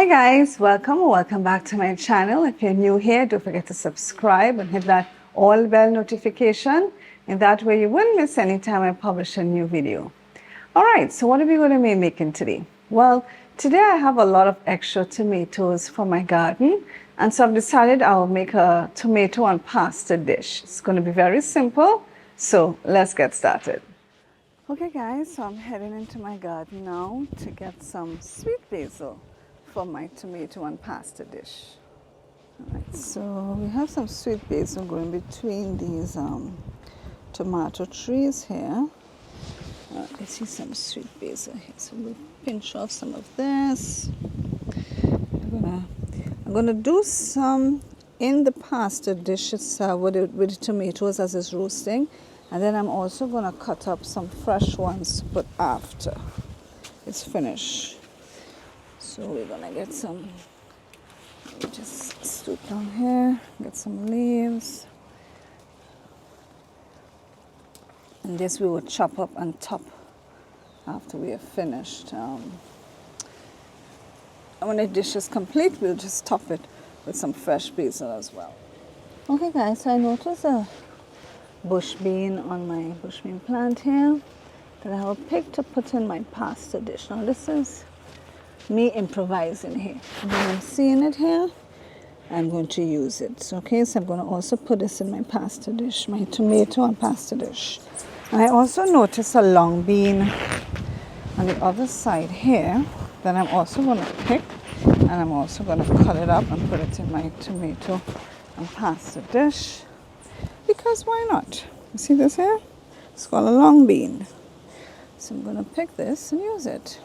Hi guys, welcome back to my channel. If you're new here, don't forget to subscribe and hit that all bell notification. In that way you won't miss any time I publish a new video. Alright, so what are we going to be making today? Well, today I have a lot of extra tomatoes from my garden, and so I've decided I'll make a tomato and pasta dish. It's going to be very simple, so let's get started. Okay guys, so I'm heading into my garden now to get some sweet basil for my tomato and pasta dish. Alright, so we have some sweet basil going between these tomato trees here. I see some sweet basil here, so we'll pinch off some of this. I'm gonna do some in the pasta dish itself with the tomatoes as it's roasting, and then I'm also gonna cut up some fresh ones to put after it's finished. So we're gonna get some, just stoop down here, get some leaves. And this we will chop up and top after we are finished. And when the dish is complete, we'll just top it with some fresh basil as well. Okay guys, so I noticed a bush bean on my bush bean plant here that I have picked to put in my pasta dish. Now this is me improvising here. When I'm seeing it here, I'm going to use it. So, okay, so I'm going to also put this in my pasta dish, my tomato and pasta dish. And I also noticed a long bean on the other side here that I'm also going to pick, and I'm also going to cut it up and put it in my tomato and pasta dish, because why not? You see this here? It's called a long bean. So I'm going to pick this and use it.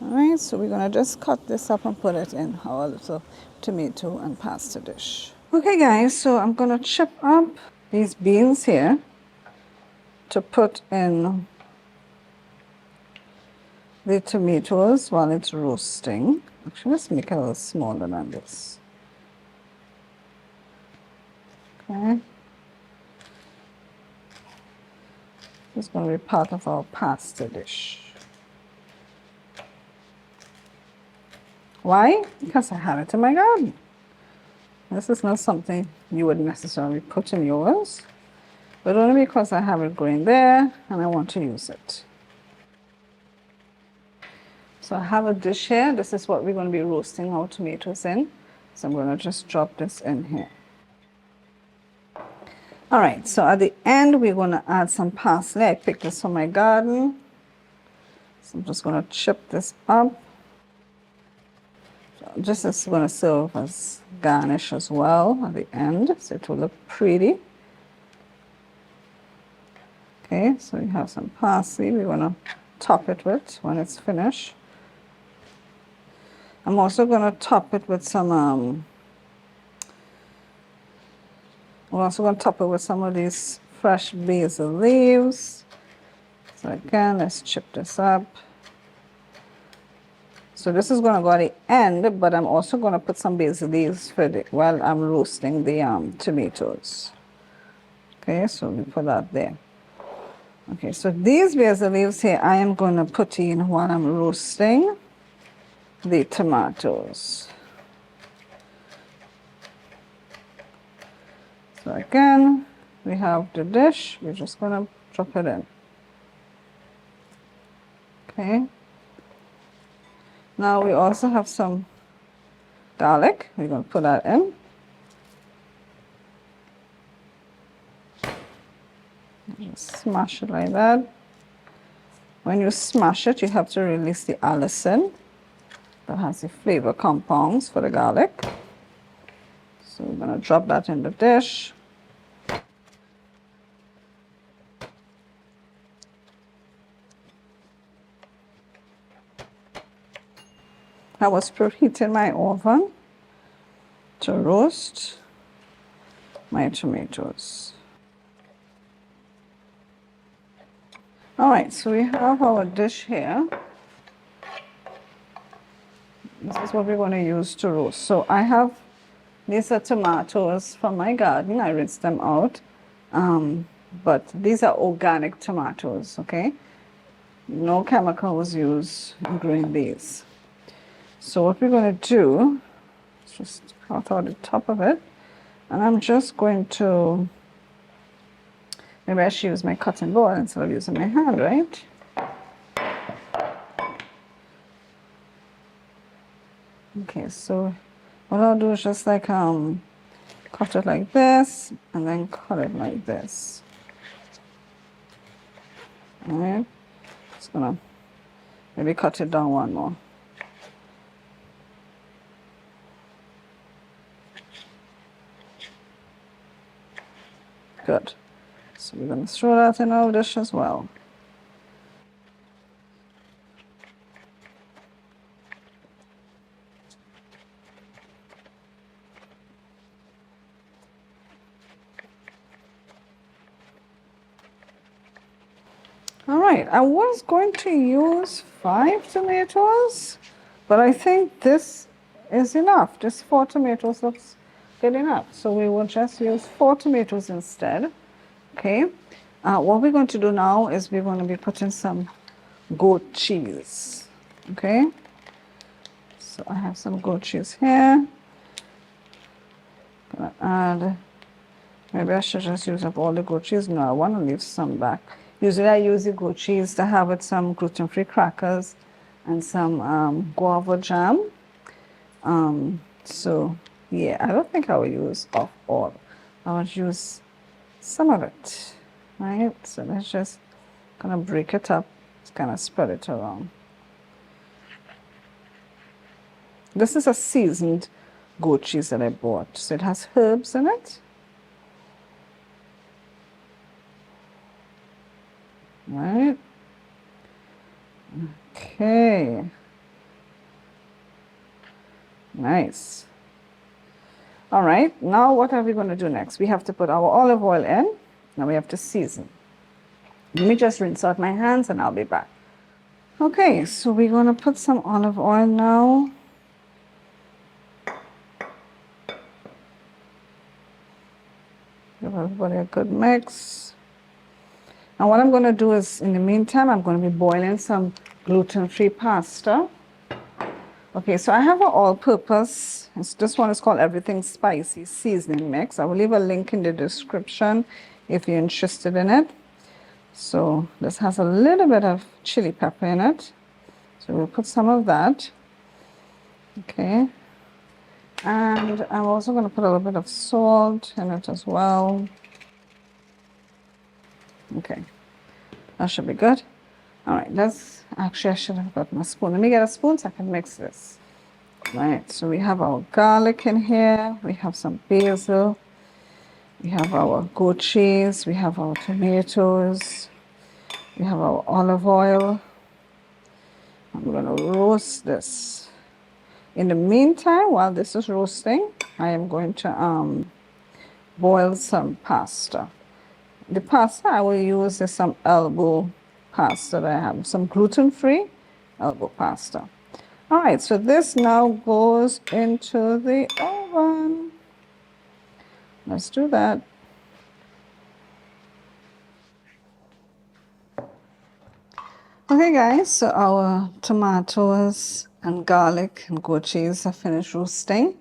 Alright, so we're going to just cut this up and put it in our little tomato and pasta dish. Okay guys, so I'm going to chop up these beans here to put in the tomatoes while it's roasting. Actually, let's make it a little smaller than this. Okay. This is going to be part of our pasta dish. Why? Because I have it in my garden. This is not something you would necessarily put in yours, but only because I have it growing there and I want to use it. So I have a dish here. This is what we're going to be roasting our tomatoes in. So I'm going to just drop this in here. Alright, so at the end we're going to add some parsley. I picked this from my garden. So I'm just going to chip this up. This is going to serve as garnish as well at the end, so it will look pretty. Okay, so we have some parsley we're going to top it with when it's finished. I'm also going to top it with some, we're also going to top it with some of these fresh basil leaves. So again, let's chip this up. So this is going to go at the end, but I'm also going to put some basil leaves for it while I'm roasting the tomatoes. Okay, so we put that there. Okay, so these basil leaves here I am going to put in while I'm roasting the tomatoes. So again, we have the dish. We're just going to drop it in. Okay. Now we also have some garlic. We're going to put that in. Just smash it like that. When you smash it, you have to release the allicin that has the flavor compounds for the garlic. So we're going to drop that in the dish. I was preheating my oven to roast my tomatoes. Alright, so we have our dish here. This is what we're going to use to roast. So I have, these are tomatoes from my garden. I rinsed them out. But these are organic tomatoes, okay? No chemical was used in growing these. So what we're going to do is just cut out the top of it, and I'm just going to, maybe I should use my cutting board instead of using my hand, right? Okay, so what I'll do is just like cut it like this and then cut it like this. All right, just gonna maybe cut it down one more. Good. So we're gonna throw that in our dish as well. All right, I was going to use 5 tomatoes, but I think this is enough. Just 4 tomatoes looks good enough. So we will just use 4 tomatoes instead. Okay, what we're going to do now is we're going to be putting some goat cheese. Okay, so I have some goat cheese here. Gonna add, maybe I should just use up all the goat cheese. No, I want to leave some back. Usually I use the goat cheese to have with some gluten-free crackers and some guava jam. So yeah, I don't think I will use all. I will use some of it, right? So let's just kind of break it up, just kind of spread it around. This is a seasoned goat cheese that I bought, so it has herbs in it. Right. Okay. Nice. All right. Now what are we going to do next? We have to put our olive oil in. Now we have to season. Let me just rinse out my hands and I'll be back. Okay, so we're going to put some olive oil now. Give everybody a good mix. Now what I'm going to do is, in the meantime, I'm going to be boiling some gluten-free pasta. Okay, so I have an all-purpose, this one is called Everything Spicy Seasoning Mix. I will leave a link in the description if you're interested in it. So this has a little bit of chili pepper in it. So we'll put some of that. Okay. And I'm also going to put a little bit of salt in it as well. Okay, that should be good. All right, actually I should have got my spoon. Let me get a spoon so I can mix this. All right, so we have our garlic in here. We have some basil. We have our goat cheese. We have our tomatoes. We have our olive oil. I'm going to roast this. In the meantime, while this is roasting, I am going to boil some pasta. The pasta I will use is some elbow pasta that I have, some gluten-free elbow pasta. All right, so this now goes into the oven. Let's do that. Okay guys, so our tomatoes and garlic and goat cheese are finished roasting.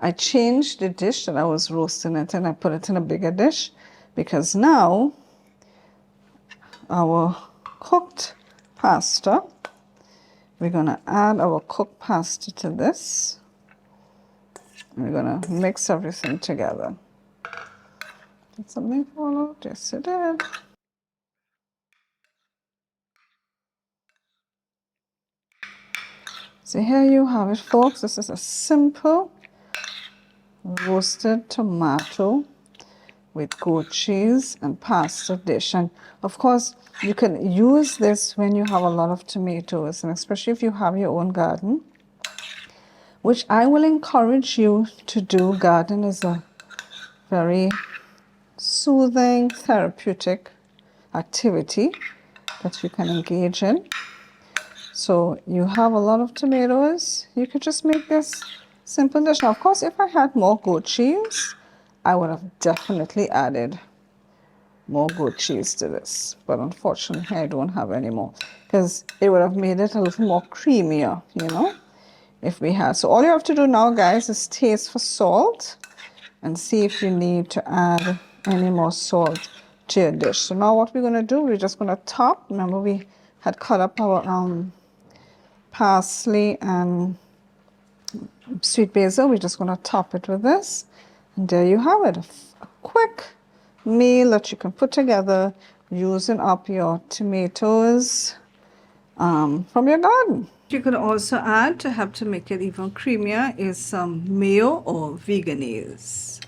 I changed the dish that I was roasting it in. I put it in a bigger dish because now our cooked pasta, we're going to add our cooked pasta to this. We're going to mix everything together. Did something fall out? Yes, it did. So here you have it, folks. This is a simple roasted tomato with goat cheese and pasta dish. And of course, you can use this when you have a lot of tomatoes, and especially if you have your own garden, which I will encourage you to do. Garden is a very soothing, therapeutic activity that you can engage in. So you have a lot of tomatoes, you could just make this simple dish. Now, of course, if I had more goat cheese, I would have definitely added more goat cheese to this. But unfortunately, I don't have any more because it would have made it a little more creamier, you know. if we have. So all you have to do now, guys, is taste for salt and see if you need to add any more salt to your dish. So now what we're going to do, we're just going to top. Remember, we had cut up our parsley and sweet basil. We're just going to top it with this. And there you have it, a quick meal that you can put together using up your tomatoes from your garden. You could also add, to help to make it even creamier, is some mayo or veganese.